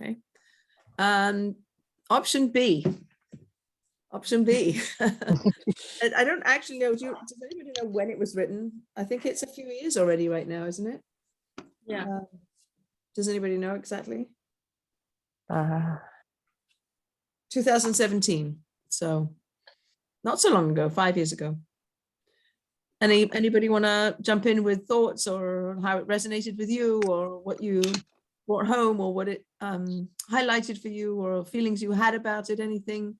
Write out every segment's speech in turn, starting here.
Okay. Option B. Option B. I don't actually know. Does anybody know when it was written? I think it's a few years already right now, isn't it? Yeah. Does anybody know exactly? Uh, 2017. So not so long ago, 5 years ago. Anybody want to jump in with thoughts or how it resonated with you, or what you brought home, or what it highlighted for you, or feelings you had about it? Anything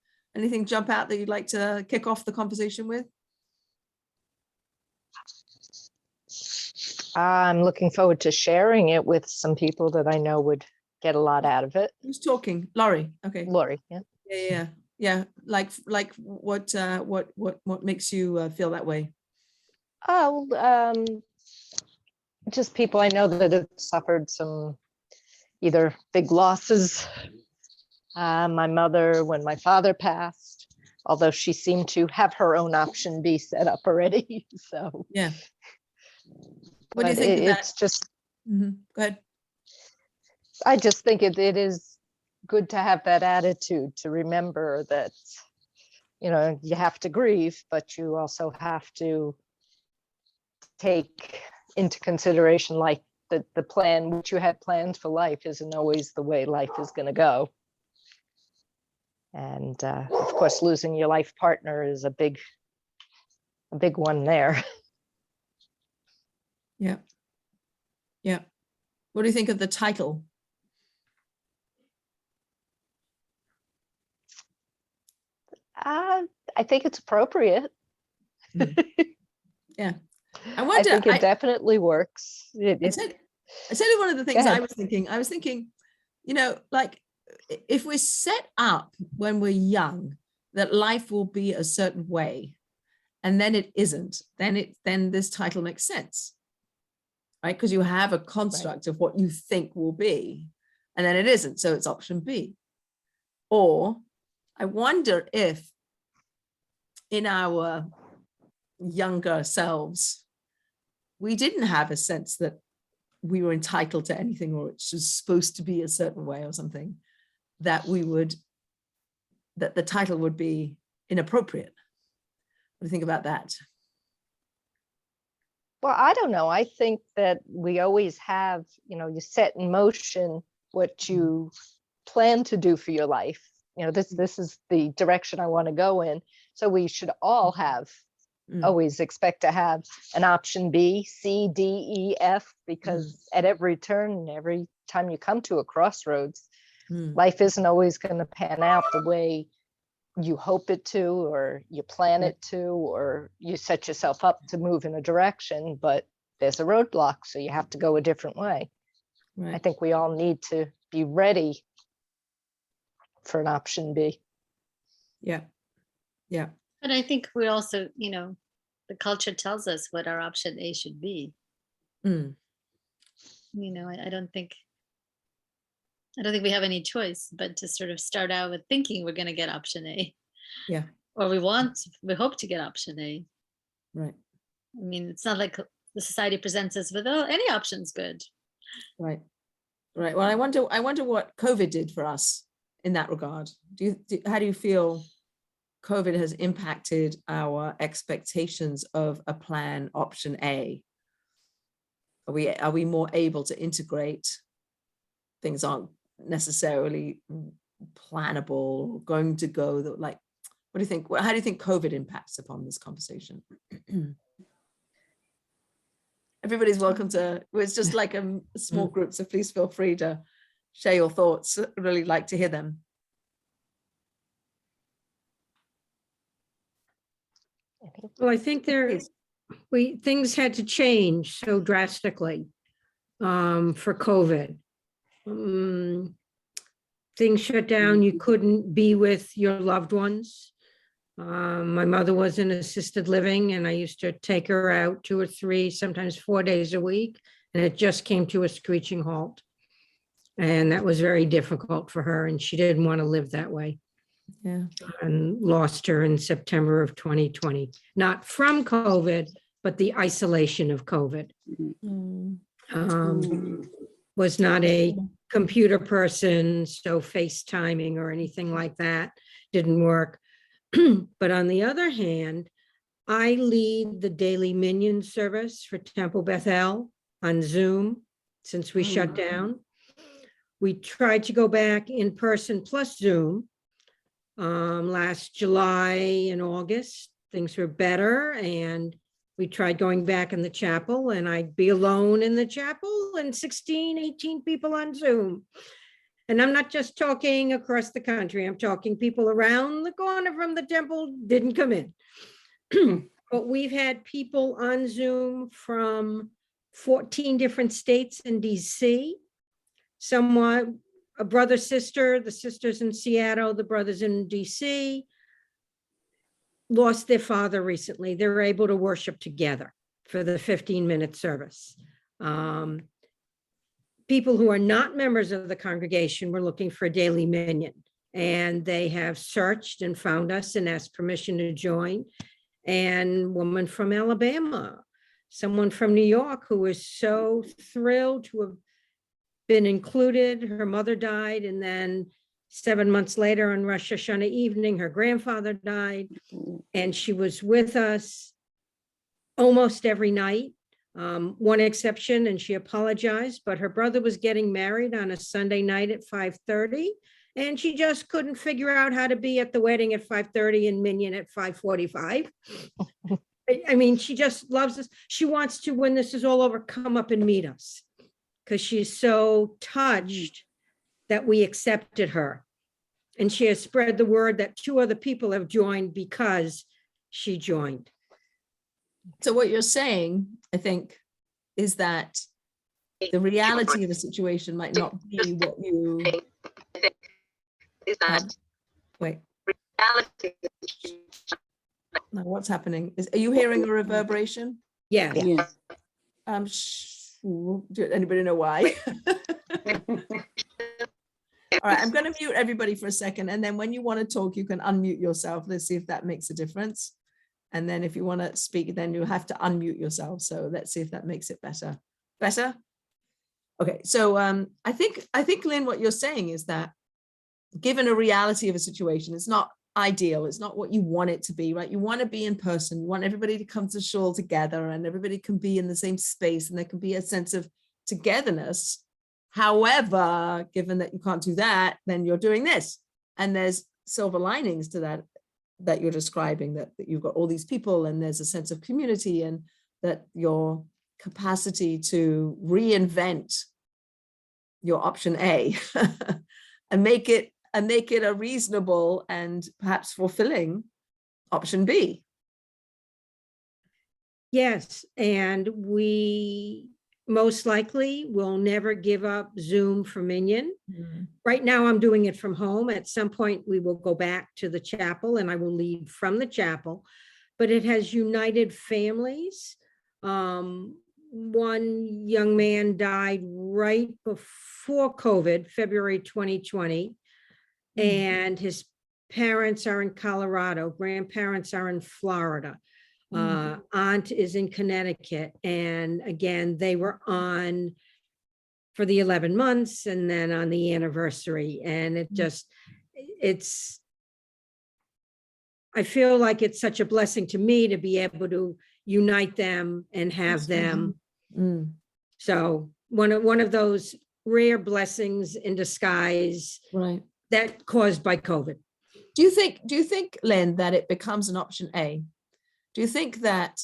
jump out that you'd like to kick off the conversation with? I'm looking forward to sharing it with some people that I know would get a lot out of it. Who's talking? Laurie. Okay. Lori, yeah. Yeah. Like what makes you feel that way? Oh, just people I know that have suffered some either big losses. My mother, when my father passed, although she seemed to have her own option B set up already. So Yeah. What do you think of that? It's just, Go ahead. I just think it is good to have that attitude, to remember that, you have to grieve, but you also have to take into consideration life, that the plan, which you had planned for life, isn't always the way life is going to go. And of course, losing your life partner is a big one there. Yeah. Yeah. What do you think of the title? I think it's appropriate. Yeah. I think it definitely works. I tell you one of the things I was thinking, like if we're set up when we're young that life will be a certain way, and then it isn't, then this title makes sense, right? Because you have a construct of what you think will be, and then it isn't, so it's option B. Or I wonder if in our younger selves, we didn't have a sense that we were entitled to anything, or it's just supposed to be a certain way or something, that the title would be inappropriate. What do you think about that? Well, I don't know. I think that we always have, you set in motion what you plan to do for your life. This is the direction I want to go in. So we should all always expect to have an option B, C, D, E, F, because at every turn, every time you come to a crossroads, life isn't always going to pan out the way you hope it to, or you plan it to, or you set yourself up to move in a direction, but there's a roadblock, so you have to go a different way. Right. I think we all need to be ready for an option B. Yeah. Yeah. But I think we also, the culture tells us what our option A should be. I don't think we have any choice but to sort of start out with thinking we're going to get option A. Yeah. Or we hope to get option A. Right. I mean, it's not like the society presents us with, any option's good. Right. Right. Well, I wonder what COVID did for us in that regard. How do you feel COVID has impacted our expectations of a plan option A? Are we more able to integrate? Things aren't necessarily plannable, going to go like, what do you think? How do you think COVID impacts upon this conversation? Everybody's welcome to, it's just like a small group, so please feel free to share your thoughts. I'd really like to hear them. Well, I think things had to change so drastically for COVID. Things shut down. You couldn't be with your loved ones. My mother was in assisted living, and I used to take her out 2 or 3, sometimes 4 days a week, and it just came to a screeching halt. And that was very difficult for her, and she didn't want to live that way. Yeah. And lost her in September of 2020, not from COVID, but the isolation of COVID. Was not a computer person, so FaceTiming or anything like that didn't work. But on the other hand, I lead the daily minion service for Temple Bethel on Zoom since we shut down. We tried to go back in person plus Zoom last July and August. Things were better, and we tried going back in the chapel, and I'd be alone in the chapel and 16, 18 people on Zoom. And I'm not just talking across the country, I'm talking people around the corner from the temple didn't come in. But we've had people on Zoom from 14 different states in DC. Someone, a brother, sister, the sisters in Seattle, the brothers in DC, lost their father recently. They were able to worship together for the 15-minute service. People who are not members of the congregation were looking for a daily minion, and they have searched and found us and asked permission to join. And woman from Alabama, someone from New York who was so thrilled to have been included. Her mother died, and then 7 months later on Rosh Hashanah evening, her grandfather died, and she was with us almost every night. One exception, and she apologized, but her brother was getting married on a Sunday night at 5:30, and she just couldn't figure out how to be at the wedding at 5:30 and Minyan at 5:45. I mean, she just loves us. She wants to, when this is all over, come up and meet us because she's so touched that we accepted her. And she has spread the word that 2 other people have joined because she joined. So what you're saying, I think, is that the reality of the situation might not be what you wait. Now, what's happening? Are you hearing a reverberation? Yeah. Yes. Anybody know why? All right, I'm going to mute everybody for a second, and then when you want to talk, you can unmute yourself. Let's see if that makes a difference. And then if you want to speak, then you have to unmute yourself. So let's see if that makes it better. Better? Okay, so I think, Lynn, what you're saying is that given a reality of a situation, it's not ideal. It's not what you want it to be, right? You want to be in person. You want everybody to come to shul together, and everybody can be in the same space, and there can be a sense of togetherness. However, given that you can't do that, then you're doing this. And there's silver linings to that you're describing, that you've got all these people, and there's a sense of community, and that your capacity to reinvent your option A and make it a reasonable and perhaps fulfilling option B. Yes, and we most likely will never give up Zoom for Minyan. Right now, I'm doing it from home. At some point, we will go back to the chapel, and I will lead from the chapel, but it has united families. One young man died right before COVID, February 2020, and his parents are in Colorado, grandparents are in Florida. Aunt is in Connecticut. And again, they were on for the 11 months and then on the anniversary. And I feel like it's such a blessing to me to be able to unite them and have them. So one of those rare blessings in disguise, right, that caused by COVID. Do you think, Lynn, that it becomes an option A? Do you think that,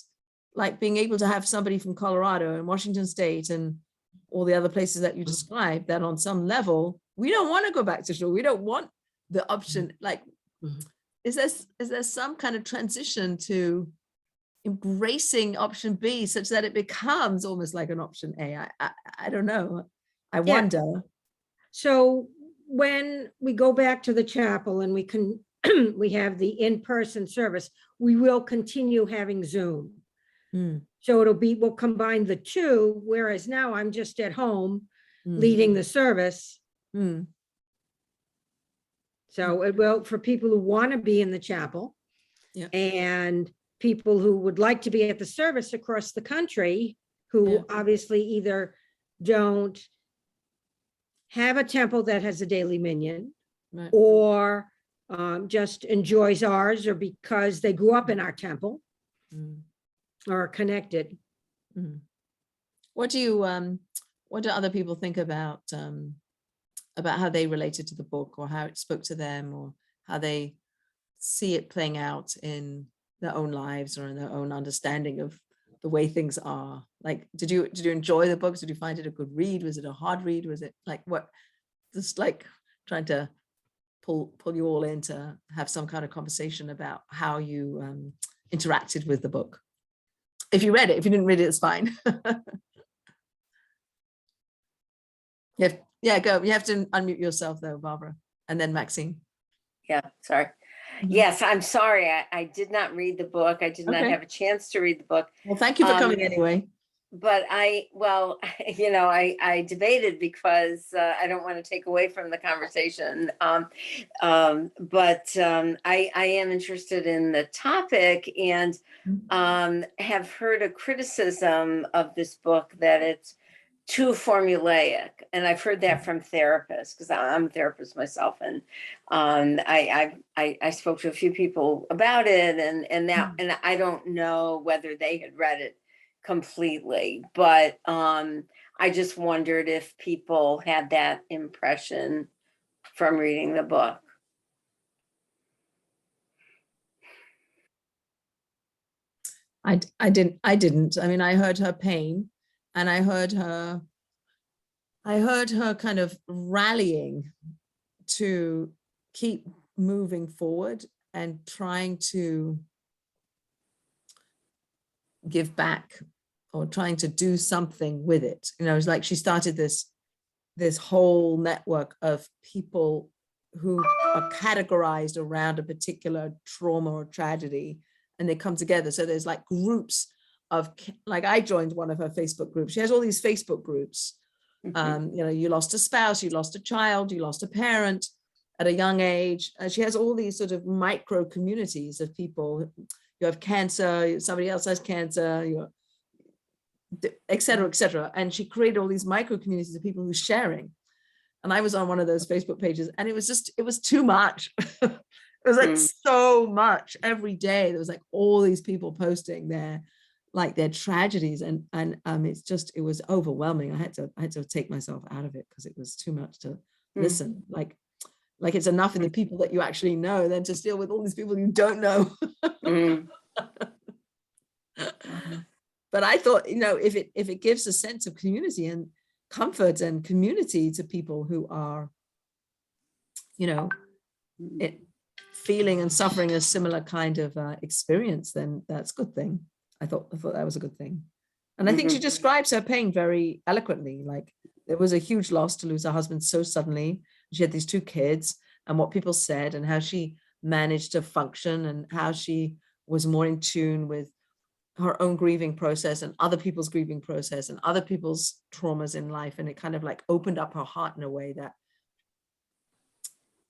like, being able to have somebody from Colorado and Washington State and all the other places that you described, that on some level, we don't want to go back to shul. We don't want the option. Like, is there some kind of transition to embracing option B such that it becomes almost like an option A? I don't know. I wonder. So when we go back to the chapel and we have the in-person service, we will continue having Zoom. So we'll combine the two, whereas now I'm just at home leading the service. So it will, for people who want to be in the chapel and people who would like to be at the service across the country, who obviously either don't have a temple that has a daily minion, Right. or just enjoys ours, or because they grew up in our temple Mm. or are connected. Mm. What do other people think about how they related to the book, or how it spoke to them, or how they see it playing out in their own lives or in their own understanding of the way things are? Like, did you enjoy the books? Did you find it a good read? Was it a hard read? Was it like what, just like trying to pull you all in to have some kind of conversation about how you interacted with the book? If you read it, if you didn't read it, it's fine. Yeah, go. You have to unmute yourself though, Barbara, and then Maxine. Yeah, sorry. Mhm. Yes, I'm sorry. I did not read the book. I did not Okay. have a chance to read the book. Well, thank you for coming anyway. But I debated because I don't want to take away from the conversation. But I am interested in the topic, and have heard a criticism of this book that it's too formulaic. And I've heard that from therapists, because I'm a therapist myself. And I spoke to a few people about it, and I don't know whether they had read it completely, but I just wondered if people had that impression from reading the book. I didn't. I mean, I heard her pain, and I heard her kind of rallying to keep moving forward and trying to give back, or trying to do something with it. You know, it's like she started this whole network of people who are categorized around a particular trauma or tragedy, and they come together. So there's like groups of, like, I joined one of her Facebook groups. She has all these Facebook groups. You know, you lost a spouse, you lost a child, you lost a parent at a young age. She has all these sort of micro communities of people. You have cancer, somebody else has cancer, et cetera, and she created all these micro communities of people who are sharing. And I was on one of those Facebook pages, and it was too much. It was like so much every day. There was like all these people posting their tragedies, and it was overwhelming. I had to take myself out of it because it was too much to listen. Like it's enough in the people that you actually know than to deal with all these people you don't know. But I thought, you know, if it gives a sense of community and comfort and community to people who are, you know, feeling and suffering a similar kind of experience, then that's a good thing. I thought that was a good thing. And I think she describes her pain very eloquently. Like, there was a huge loss to lose her husband so suddenly. She had these 2 kids, and what people said, and how she managed to function, and how she was more in tune with her own grieving process and other people's grieving process and other people's traumas in life. And it kind of like opened up her heart in a way that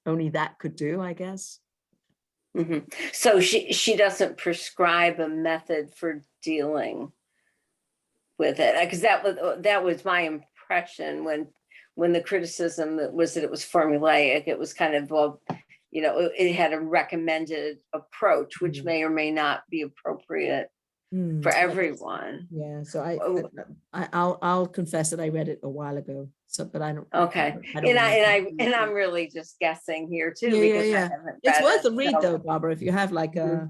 only that could do, I guess. So she doesn't prescribe a method for dealing with it, because that was my impression when the criticism was that it was formulaic. It was kind of, well, you know, it had a recommended approach, which may or may not be appropriate for everyone. Yeah, so I'll confess that I read it a while ago. So, but I don't. Okay, and I'm really just guessing here too. Yeah. I haven't read It's worth it, a read so. though, Barbara. If you have like an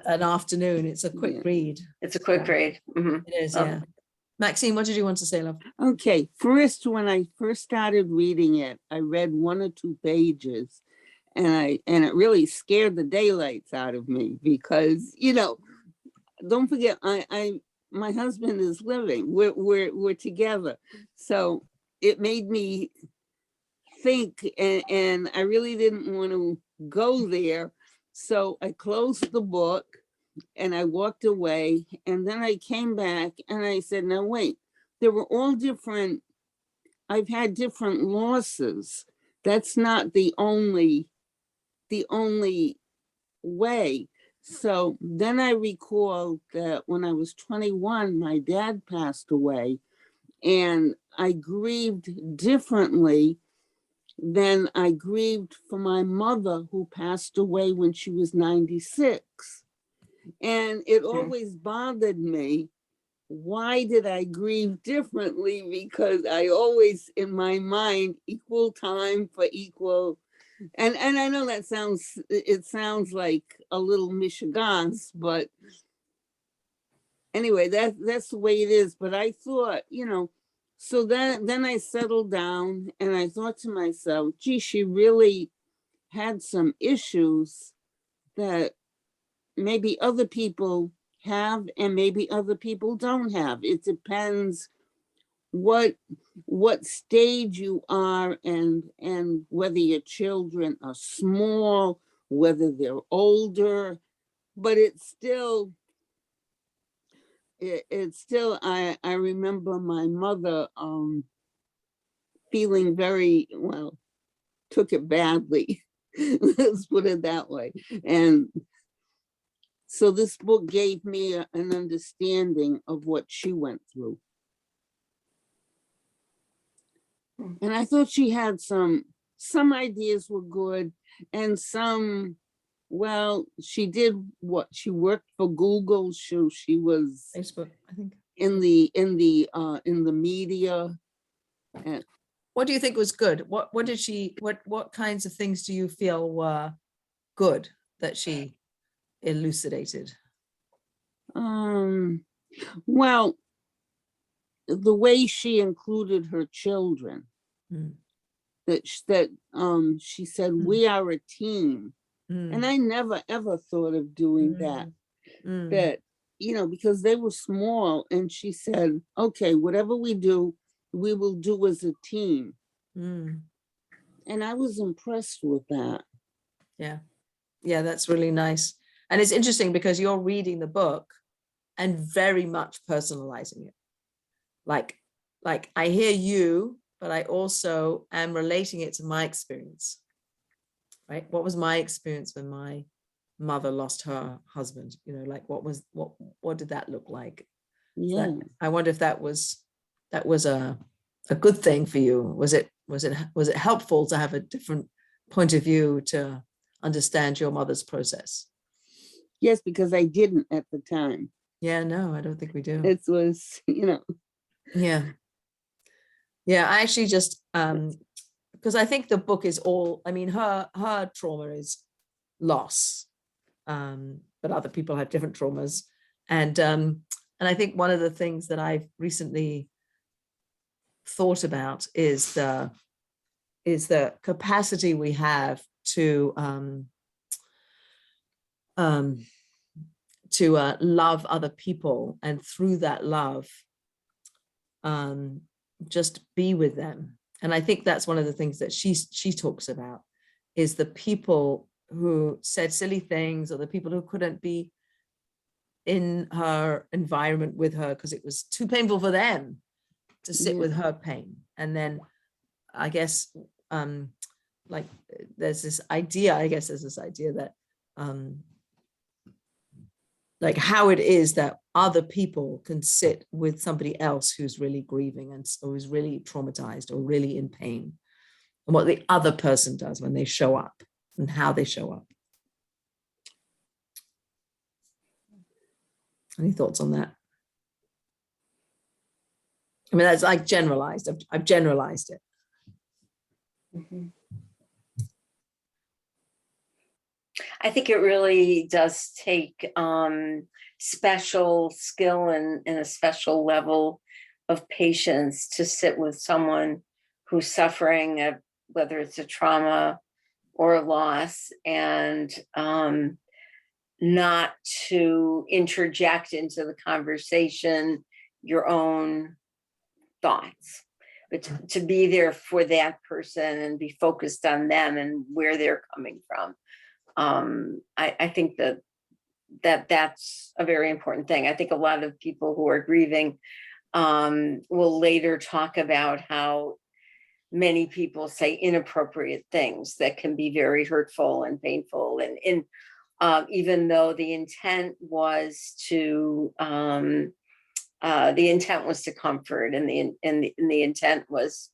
afternoon, it's a quick read. It's a quick read. It is, yeah. Maxine, what did you want to say, love? Okay, first, when I first started reading it, I read 1 or 2 pages, and it really scared the daylights out of me, because, you know, don't forget, my husband is living. We're together, so it made me think, and I really didn't want to go there. So I closed the book and I walked away, and then I came back and I said, now wait, they were all different. I've had different losses. That's not the only way. So then I recalled that when I was 21, my dad passed away, and I grieved differently than I grieved for my mother, who passed away when she was 96. And it always bothered me. Why did I grieve differently? Because I always, in my mind, equal time for equal. And I know that sounds like a little Michigan's, but anyway, that's the way it is. But I thought, so then I settled down and I thought to myself, gee, she really had some issues that maybe other people have and maybe other people don't have. It depends what stage you are and whether your children are small, whether they're older, but it's still I remember my mother feeling very, well, took it badly. Let's put it that way. And so this book gave me an understanding of what she went through. And I thought she had some ideas were good, and some, well, she did what, she worked for Google, so she was Facebook, I think. in the media. And What do you think was good? What kinds of things do you feel were good that she elucidated? Well, the way she included her children, that she said, we are a team. And I never ever thought of doing that, because they were small, and she said, okay, whatever we do, we will do as a team. And I was impressed with that. Yeah, that's really nice. And it's interesting because you're reading the book and very much personalizing it. Like I hear you, but I also am relating it to my experience, right? What was my experience when my mother lost her husband? Like what did that look like? Yeah. So I wonder if that was a good thing for you. Was it helpful to have a different point of view to understand your mother's process? Yes, because I didn't at the time. Yeah, no, I don't think we do. It was, Yeah. I actually just because I think the book is all, I mean, her trauma is loss, but other people have different traumas, and I think one of the things that I've recently thought about is the capacity we have to love other people, and through that love just be with them. And I think that's one of the things that she talks about, is the people who said silly things, or the people who couldn't be in her environment with her because it was too painful for them to sit with her pain. And then I guess like there's this idea that like how it is that other people can sit with somebody else who's really grieving and who's really traumatized or really in pain, and what the other person does when they show up and how they show up. Any thoughts on that? I mean, that's like generalized. I've generalized it. I think it really does take special skill and a special level of patience to sit with someone who's suffering, whether it's a trauma or a loss, and not to interject into the conversation your own thoughts, but to be there for that person and be focused on them and where they're coming from. I think that's a very important thing. I think a lot of people who are grieving will later talk about how many people say inappropriate things that can be very hurtful and painful. And even though the intent was to the intent was to comfort, and the intent was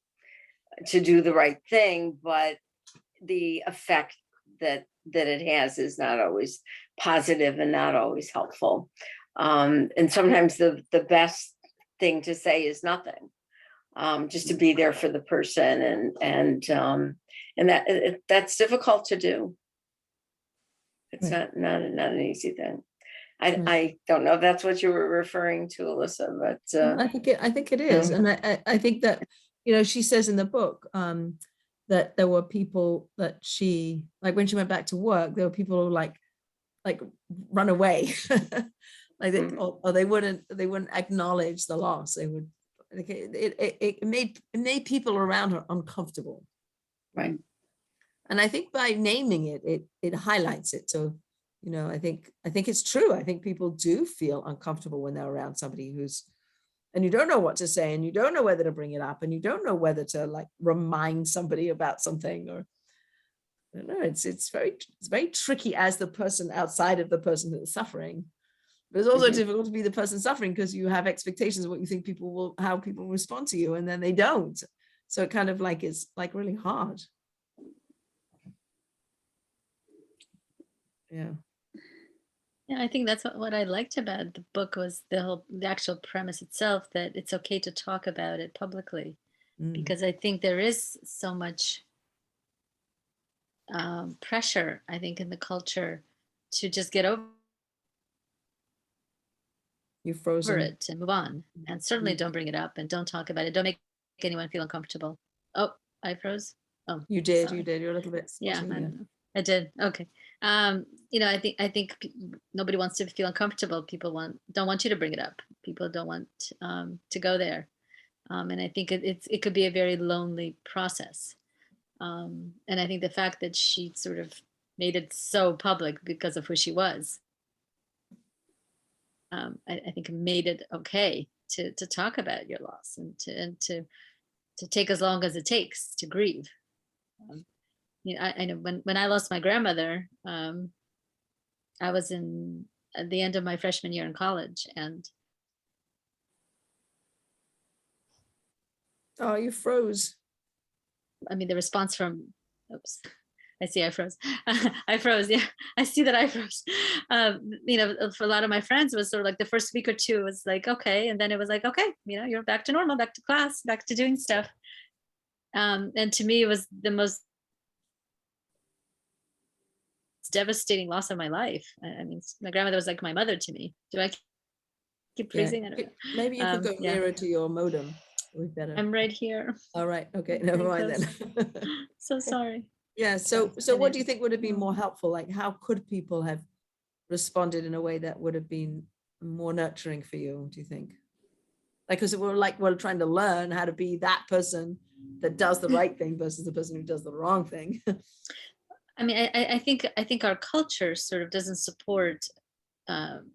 to do the right thing, but the effect that it has is not always positive and not always helpful. And sometimes the best thing to say is nothing, just to be there for the person, and that's difficult to do. It's not an easy thing. I don't know if that's what you were referring to, Alyssa, but I think it is. And I think that, she says in the book that there were people that she, like when she went back to work, there were people who like run away, like or they wouldn't acknowledge the loss. They would, it made people around her uncomfortable. Right. And I think by naming it highlights it. So, I think it's true. I think people do feel uncomfortable when they're around somebody and you don't know what to say, and you don't know whether to bring it up, and you don't know whether to like remind somebody about something, or I don't know. It's very tricky as the person outside of the person that's suffering. But it's also difficult to be the person suffering, because you have expectations of what you think how people respond to you, and then they don't. So it kind of like is like really hard. Yeah. Yeah, I think that's what I liked about the book was the actual premise itself, that it's okay to talk about it publicly, because I think there is so much pressure, I think, in the culture to just get over it and move on, and certainly don't bring it up and don't talk about it. Don't make anyone feel uncomfortable. Oh, I froze. Oh, you did. sorry. You're a little bit. Yeah, I don't know. I did. Okay. I think nobody wants to feel uncomfortable. People don't want you to bring it up. People don't want to go there. And I think it could be a very lonely process. And I think the fact that she sort of made it so public because of who she was, I think it made it okay to talk about your loss, and to take as long as it takes to grieve. I know when I lost my grandmother, I was at the end of my freshman year in college, and oh, you froze. I mean, the response from, oops, I see I froze. I froze. Yeah, I see that I froze. For a lot of my friends, it was sort of like the first week or two was like, okay. And then it was like, okay, you're back to normal, back to class, back to doing stuff. And to me, it was the most devastating loss of my life. I mean, my grandmother was like my mother to me. Do I keep freezing? I don't know. Maybe you could go nearer to your modem. Better. I'm right here. All right. Okay. Never mind then. So sorry. Yeah. So what do you think would have been more helpful? Like, how could people have responded in a way that would have been more nurturing for you, do you think? Like, because we're trying to learn how to be that person that does the right thing versus the person who does the wrong thing. I mean, I think our culture sort of doesn't support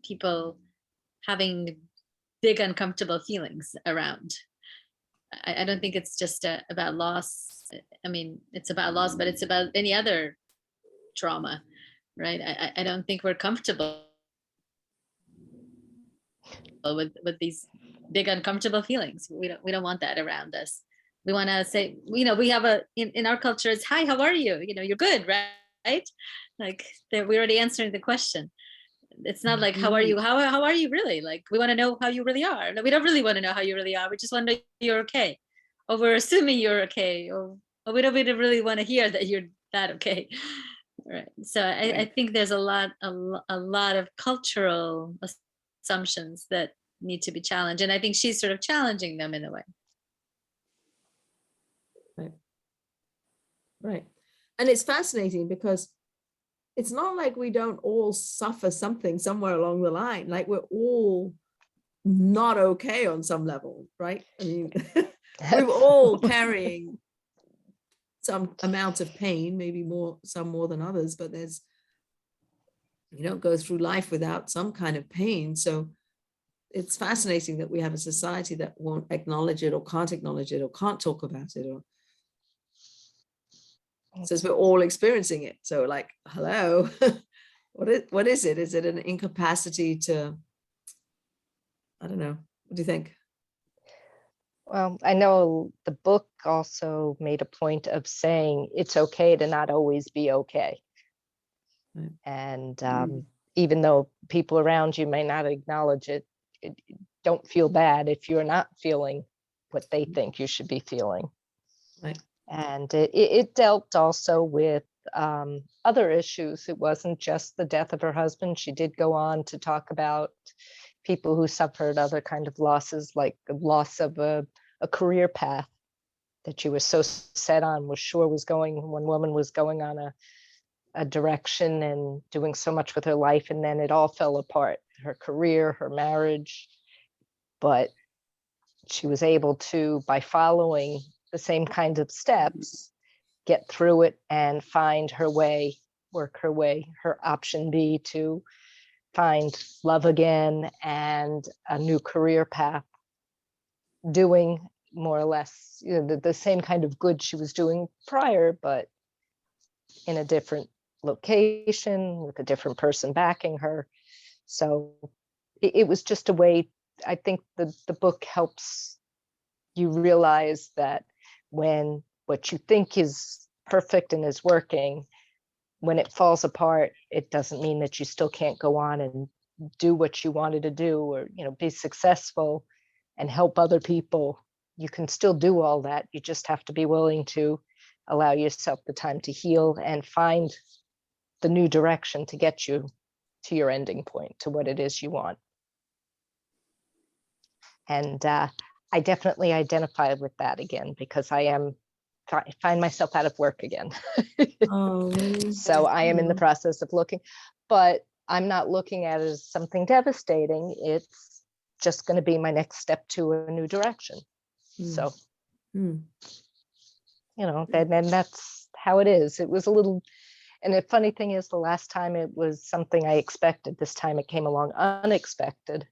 people having big uncomfortable feelings around. I don't think it's just about loss. I mean, it's about loss, but it's about any other trauma, right? I don't think we're comfortable with these big uncomfortable feelings. We don't want that around us. We want to say, we have in our culture, it's, hi, how are you? You're good, right? Like we're already answering the question. It's not like, how are you? How are you really? Like, we want to know how you really are. No, we don't really want to know how you really are. We just want to know you're okay. Or we're assuming you're okay. Or we don't really want to hear that you're that okay. Right. So I think there's a lot of cultural assumptions that need to be challenged. And I think she's sort of challenging them in a way. Right. And it's fascinating because it's not like we don't all suffer something somewhere along the line. Like, we're all not okay on some level, right? I mean, we're all carrying some amount of pain, maybe some more than others, but you don't go through life without some kind of pain. So it's fascinating that we have a society that won't acknowledge it, or can't acknowledge it, or can't talk about it, or says we're all experiencing it. So like, hello, what is it? Is it an incapacity to, I don't know, What do you think? Well, I know the book also made a point of saying it's okay to not always be okay. Right. And even though people around you may not acknowledge it, don't feel bad if you're not feeling what they think you should be feeling. Right. And it dealt also with other issues. It wasn't just the death of her husband. She did go on to talk about people who suffered other kind of losses, like the loss of a career path that she was so set on, was sure was going, one woman was going on a direction and doing so much with her life, and then it all fell apart, her career, her marriage. But she was able to, by following the same kind of steps, get through it and find her way, work her way, her option B to find love again and a new career path, doing more or less, you know, the same kind of good she was doing prior, but in a different location with a different person backing her. So it was just a way. I think the book helps you realize that when what you think is perfect and is working, when it falls apart, it doesn't mean that you still can't go on and do what you wanted to do, or, you know, be successful and help other people. You can still do all that. You just have to be willing to allow yourself the time to heal and find the new direction to get you to your ending point, to what it is you want. And I definitely identify with that again, because I find myself out of work again. Oh, really? So I am in the process of looking, but I'm not looking at it as something devastating. It's just going to be my next step to a new direction. So, you know, then that's how it is. It was a little, and the funny thing is, the last time it was something I expected. This time it came along unexpected,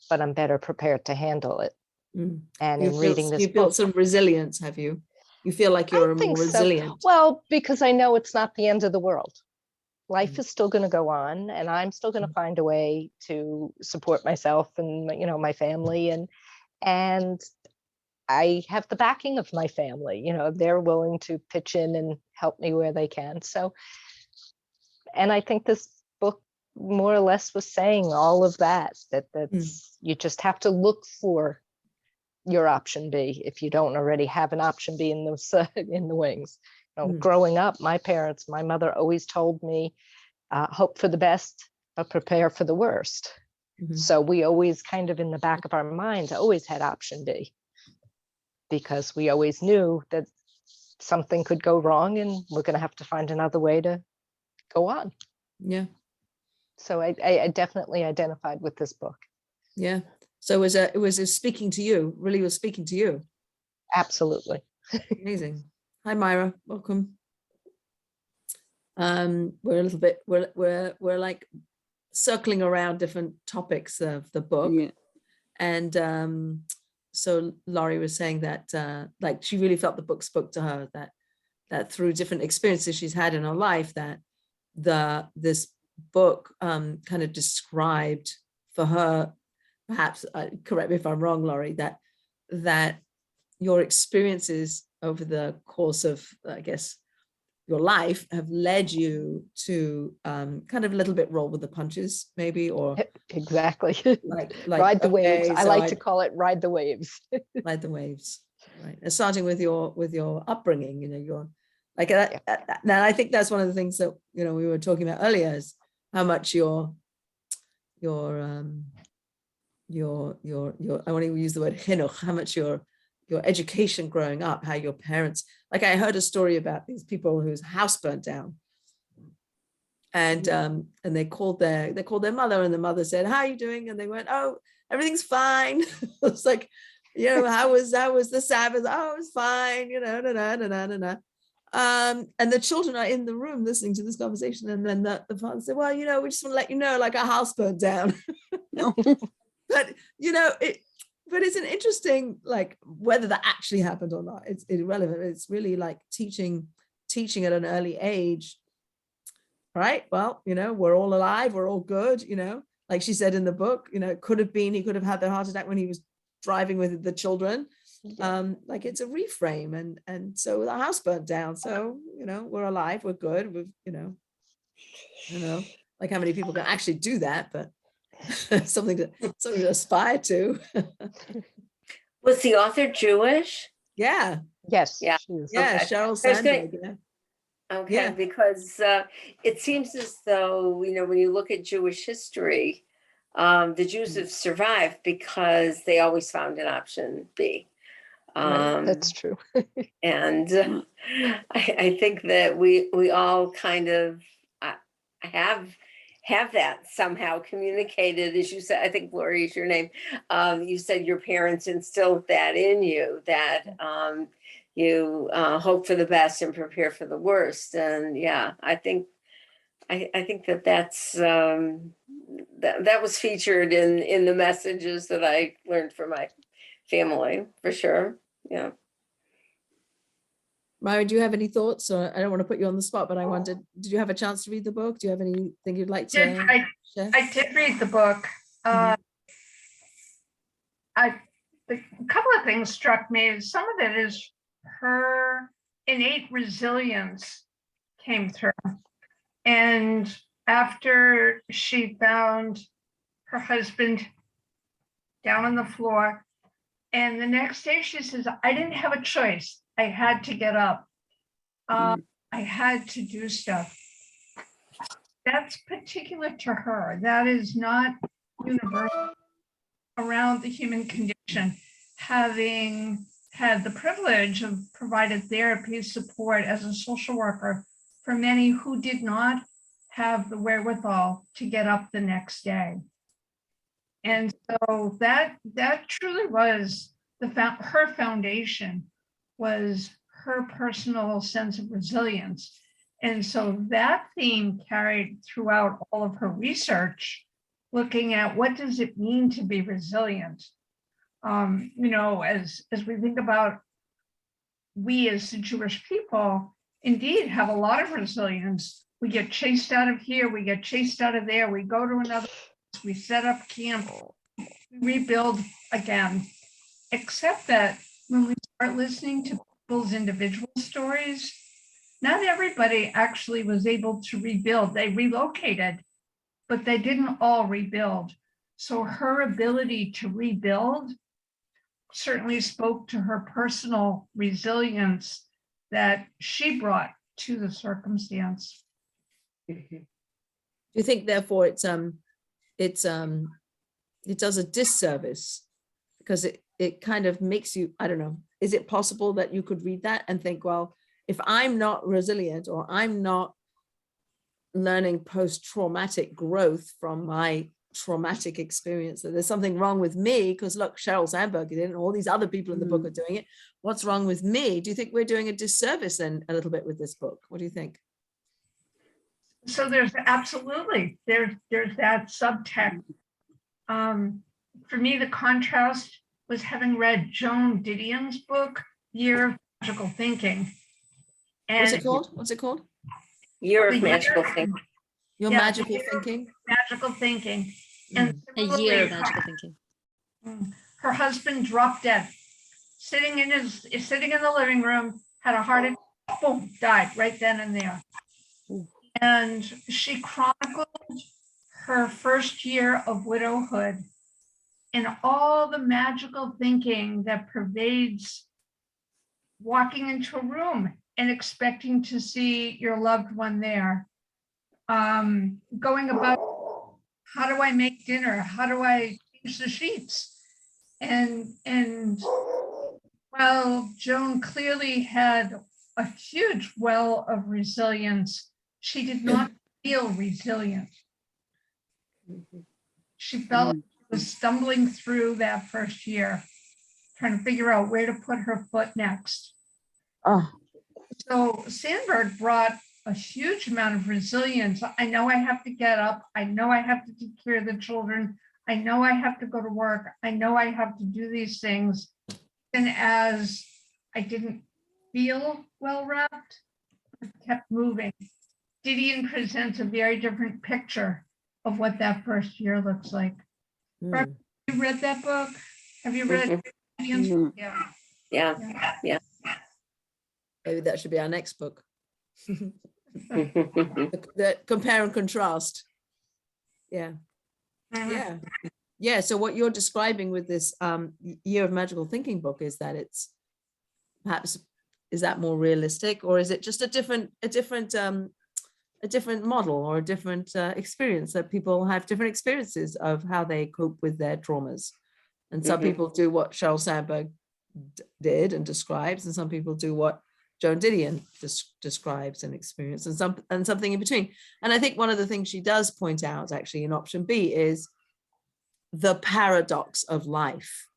but I'm better prepared to handle it. And in reading this you've built some resilience, have you? You feel like you're more resilient? Well, because I know it's not the end of the world. Life is still going to go on, and I'm still going to find a way to support myself and, you know, my family, and I have the backing of my family. You know, they're willing to pitch in and help me where they can. So, and I think this book more or less was saying all of that, that's you just have to look for your option B if you don't already have an option B in the wings. You know, growing up, my mother always told me, hope for the best, but prepare for the worst. So we always kind of in the back of our minds always had option B, because we always knew that something could go wrong and we're going to have to find another way to go on. Yeah. So I definitely identified with this book. Yeah. So it was speaking to you, really was speaking to you. Absolutely. Amazing. Hi, Myra. Welcome. We're a little bit, we're like circling around different topics of the book. Yeah. And so Laurie was saying that like she really felt the book spoke to her, that through different experiences she's had in her life, that this book kind of described for her, perhaps correct me if I'm wrong, Laurie, that your experiences over the course of, I guess, your life have led you to kind of a little bit roll with the punches, maybe, or exactly like ride the waves. I like to call it ride the waves. Ride the waves, right? And starting with your upbringing, you know, your like that. Now, I think that's one of the things that, you know, we were talking about earlier, is how much your I want to use the word chinuch, how much your education growing up, how your parents, like I heard a story about these people whose house burnt down, and they called their mother, and the mother said, "How are you doing?" And they went, "Oh, everything's fine." It's like, you know, how was the Sabbath? Oh, it was fine, you know, and the children are in the room listening to this conversation, and then the father said, "Well, you know, we just want to let you know, like, our house burnt down." But you know, but it's an interesting, like, whether that actually happened or not, it's irrelevant. It's really like teaching at an early age, right? Well, you know, we're all alive, we're all good, you know, like she said in the book, it could have been, he could have had the heart attack when he was driving with the children. Like it's a reframe, and so the house burnt down. So, we're alive, we're good. We've, I don't know, like how many people can actually do that, but something to aspire to. Was the author Jewish? Yeah. Yes. Yeah. she is. Yeah. Okay. Sheryl I was gonna- Sandberg. Yeah. Okay, Yeah. because it seems as though, when you look at Jewish history, the Jews have survived because they always found an option B. That's true. And I think that we all kind of have that somehow communicated, as you said. I think Lori is your name. You said your parents instilled that in you, that you hope for the best and prepare for the worst. And yeah, I think that's that was featured in the messages that I learned from my family, for sure. Yeah. Myra, do you have any thoughts? Or I don't want to put you on the spot, but I wondered, did you have a chance to read the book? Do you have anything you'd like to share? I did read the book. A couple of things struck me. Some of it is her innate resilience came through. And after she found her husband down on the floor, and the next day she says, I didn't have a choice. I had to get up. I had to do stuff. That's particular to her. That is not universal around the human condition. Having had the privilege of provided therapy support as a social worker for many who did not have the wherewithal to get up the next day. And so that truly was her foundation, was her personal sense of resilience. And so that theme carried throughout all of her research, looking at what does it mean to be resilient? As we think about, we as the Jewish people indeed have a lot of resilience. We get chased out of here, we get chased out of there, we go to another place, we set up camp, we rebuild again. Except that when we start listening to people's individual stories, not everybody actually was able to rebuild. They relocated, but they didn't all rebuild. So her ability to rebuild certainly spoke to her personal resilience that she brought to the circumstance. Do you think therefore it does a disservice because it kind of makes you, I don't know, is it possible that you could read that and think, well, if I'm not resilient or I'm not learning post-traumatic growth from my traumatic experience, that there's something wrong with me, because look, Sheryl Sandberg did it and all these other people in the book are doing it. What's wrong with me? Do you think we're doing a disservice then a little bit with this book? What do you think? So there's absolutely, there's that subtext. For me, the contrast was having read Joan Didion's book, Year of Magical Thinking. And What's it called? Year of Magical Thinking. Your Yeah, magical thinking? Magical Thinking. And A year of magical thinking. her husband dropped dead, sitting in the living room, had a heart attack, boom, died right then and there. And she chronicled her first year of widowhood and all the magical thinking that pervades walking into a room and expecting to see your loved one there. Going about, how do I make dinner? How do I change the sheets? And while Joan clearly had a huge well of resilience, she did not feel resilient. She felt like she was stumbling through that first year, trying to figure out where to put her foot next. Oh, So Sandberg brought a huge amount of resilience. I know I have to get up. I know I have to take care of the children. I know I have to go to work. I know I have to do these things. And as I didn't feel well wrapped, I kept moving. Didion presents a very different picture of what that first year looks like. Mm. You read that book? Have you read? Mhm. Yeah. Yeah. Maybe that should be our next book. The compare and contrast. Yeah. Mhm. Yeah. So what you're describing with this Year of Magical Thinking book is that it's perhaps, is that more realistic, or is it just a different model or a different experience, that people have different experiences of how they cope with their traumas? And some people do what Sheryl Sandberg did and describes, and some people do what Joan Didion describes and experiences, and something in between. And I think one of the things she does point out actually in option B is the paradox of life,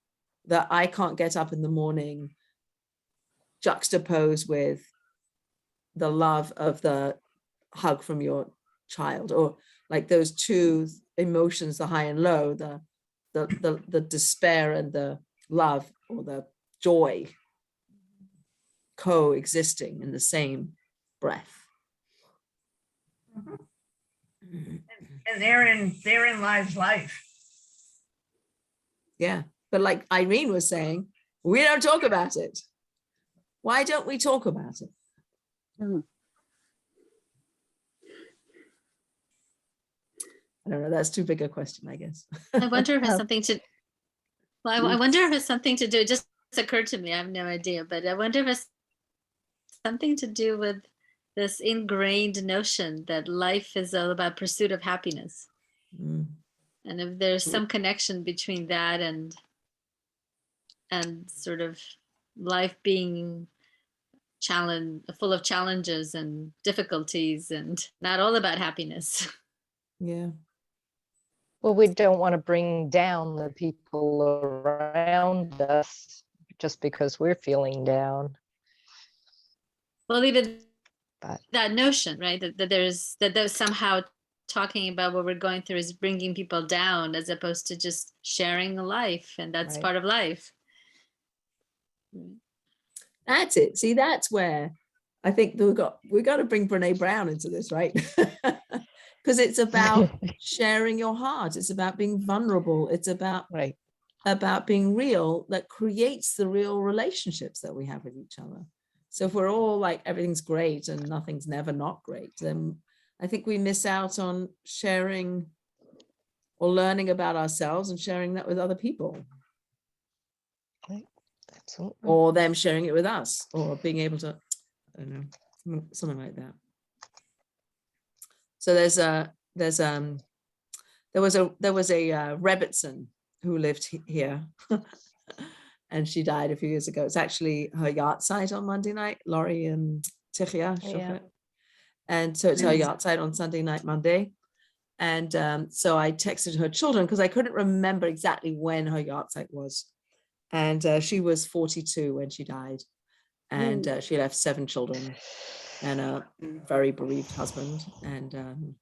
that I can't get up in the morning juxtaposed with the love of the hug from your child, or like those two emotions, the high and low, the despair and the love, or the joy, coexisting in the same breath. And therein lies life. Yeah, but like Irene was saying, we don't talk about it. Why don't we talk about it? Mm. I don't know, that's too big a question, I guess. I wonder if it's something to, well, I wonder if it's something to do, it just occurred to me, I have no idea, but I wonder if it's something to do with this ingrained notion that life is all about pursuit of happiness. Mm. And if there's some connection between that and sort of life being full of challenges and difficulties, and not all about happiness. Yeah. Well, we don't want to bring down the people around us just because we're feeling down. Well, even But that notion, right? That there's somehow talking about what we're going through is bringing people down, as opposed to just sharing a life, and that's Right. part of life. That's it. See, that's where I think we got to bring Brene Brown into this, right? Because it's about sharing your heart. It's about being vulnerable. It's about right. about being real, that creates the real relationships that we have with each other. So if we're all like, everything's great and nothing's never not great, then I think we miss out on sharing or learning about ourselves and sharing that with other people. Absolutely. Or them sharing it with us, or being able to, I don't know, something like that. So there was a Rebbitzin who lived here and she died a few years ago. It's actually her yacht site on Monday night, Laurie and Tichia. Yeah. And so it's her yacht site on Sunday night, Monday. And so I texted her children because I couldn't remember exactly when her yacht site was. And she was 42 when she died. And she left 7 children and a very bereaved husband. And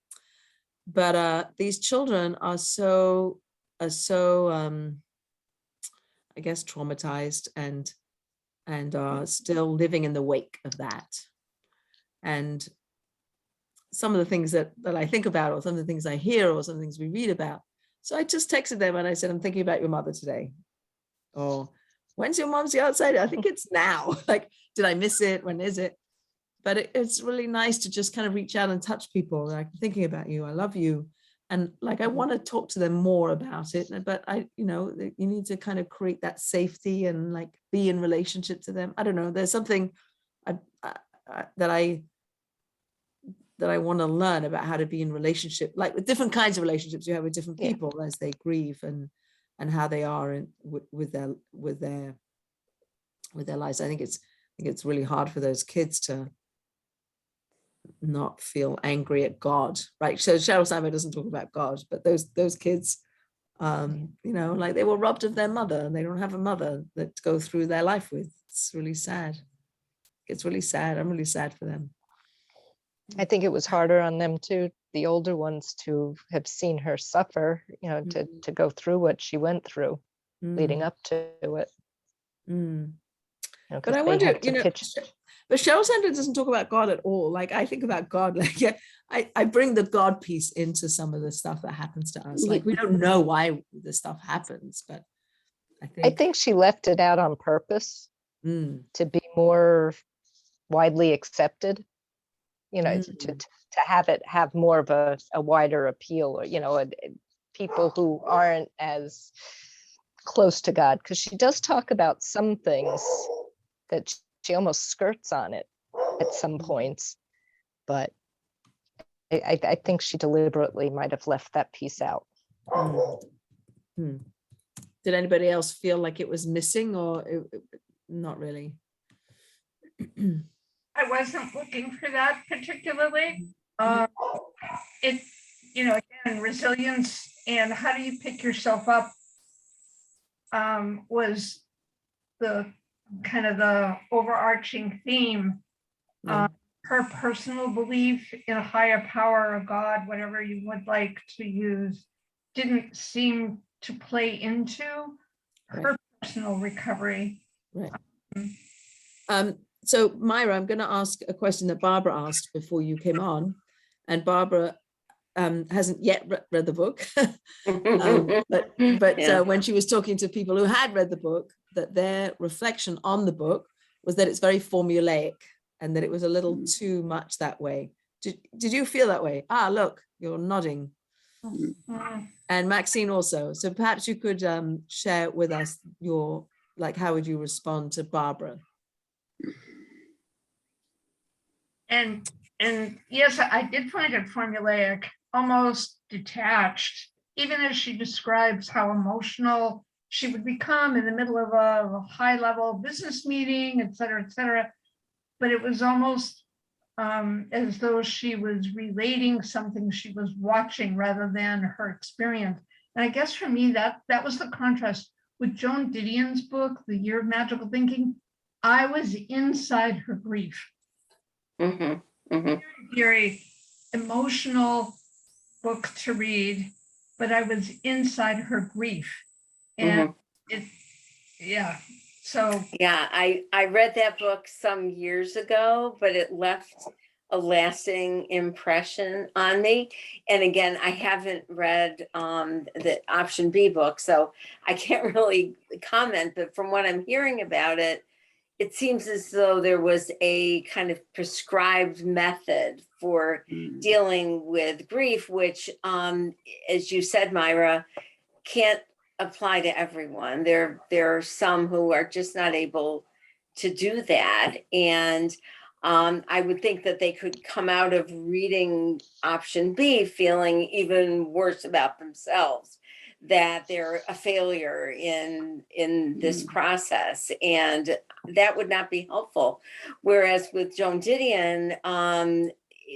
but these children are so I guess traumatized and are still living in the wake of that. And some of the things that I think about, or some of the things I hear, or some of the things we read about. So I just texted them and I said, I'm thinking about your mother today. Or when's your mom's yacht site? I think it's now. Like, did I miss it? When is it? But it's really nice to just kind of reach out and touch people. Like, I'm thinking about you. I love you. And like, I want to talk to them more about it. But you need to kind of create that safety and like be in relationship to them. I don't know. There's something that I want to learn about how to be in relationship, like with different kinds of relationships you have with different people as they grieve and how they are with their lives. I think it's really hard for those kids to not feel angry at God, right? So Sheryl Sandberg doesn't talk about God, but those kids, like they were robbed of their mother and they don't have a mother that go through their life with. It's really sad. It's really sad. I'm really sad for them. I think it was harder on them too, the older ones, to have seen her suffer, to go through what she went through leading up to it. But I wonder, But Cheryl Sandler doesn't talk about God at all. Like I think about God, like yeah, I bring the God piece into some of the stuff that happens to us. Like we don't know why this stuff happens, but I think she left it out on purpose to be more widely accepted, you know, to have it have more of a wider appeal, or, you know, people who aren't as close to God, because she does talk about some things that she almost skirts on it at some points, but I think she deliberately might have left that piece out. Did anybody else feel like it was missing, or not really? I wasn't looking for that particularly. It, you know, again, resilience and how do you pick yourself up was the kind of the overarching theme. Her personal belief in a higher power, or God, whatever you would like to use, didn't seem to play into her personal recovery. Right. So Myra, I'm going to ask a question that Barbara asked before you came on, and Barbara hasn't yet read the book, but when she was talking to people who had read the book, that their reflection on the book was that it's very formulaic and that it was a little too much that way. Did you feel that way? Ah, look, you're nodding. And Maxine also. So perhaps you could share with us your, like, how would you respond to Barbara? And yes, I did find it formulaic, almost detached, even as she describes how emotional she would become in the middle of a high-level business meeting, et cetera, but it was almost as though she was relating something she was watching rather than her experience. And I guess for me, that was the contrast with Joan Didion's book, The Year of Magical Thinking. I was inside her grief. Very emotional book to read, but I was inside her grief. And so. Yeah, I read that book some years ago, but it left a lasting impression on me. And again, I haven't read the Option B book, so I can't really comment, but from what I'm hearing about it, it seems as though there was a kind of prescribed method for dealing with grief, which, as you said, Myra, can't apply to everyone. There are some who are just not able to do that. And I would think that they could come out of reading Option B feeling even worse about themselves, that they're a failure in this process, and that would not be helpful. Whereas with Joan Didion,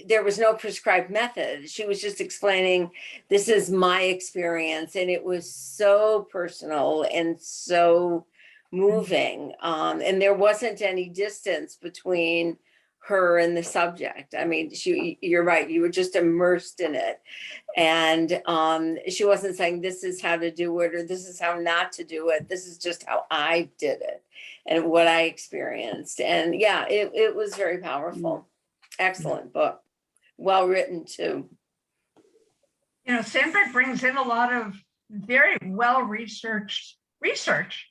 there was no prescribed method. She was just explaining, this is my experience, and it was so personal and so moving, and there wasn't any distance between her and the subject. I mean, you're right, you were just immersed in it. And she wasn't saying this is how to do it or this is how not to do it. This is just how I did it and what I experienced. And yeah, it was very powerful. Excellent book. Well written too. You know, Sandberg brings in a lot of very well researched research.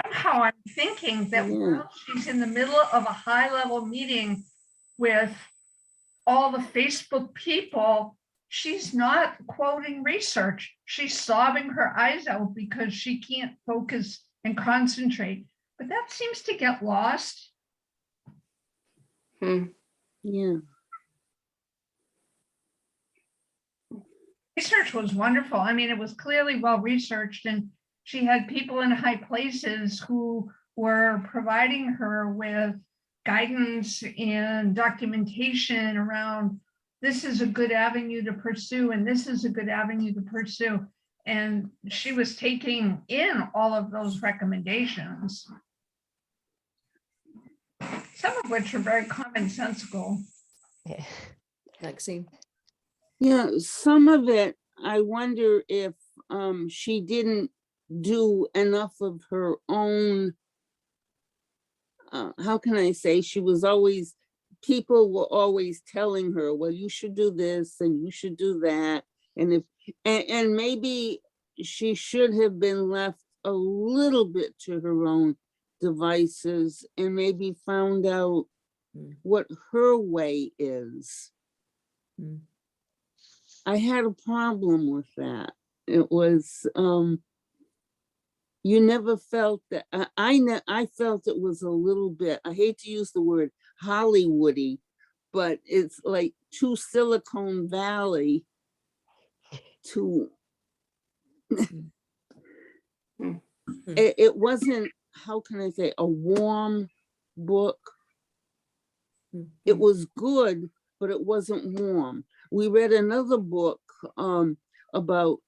Somehow I'm thinking that while she's in the middle of a high-level meeting with all the Facebook people, she's not quoting research. She's sobbing her eyes out because she can't focus and concentrate. But that seems to get lost. Yeah. Research was wonderful. I mean, it was clearly well researched, and she had people in high places who were providing her with guidance and documentation around this is a good avenue to pursue and this is a good avenue to pursue. And she was taking in all of those recommendations, some of which are very commonsensical. Maxine? Yeah, some of it, I wonder if she didn't do enough of her own how can I say, she was always, people were always telling her, well, you should do this and you should do that. And maybe she should have been left a little bit to her own devices and maybe found out what her way is. I had a problem with that. It was, you never felt that, I felt it was a little bit, I hate to use the word Hollywoody, but it's like too Silicon Valley to, it wasn't, how can I say, a warm book. It was good, but it wasn't warm. We read another book about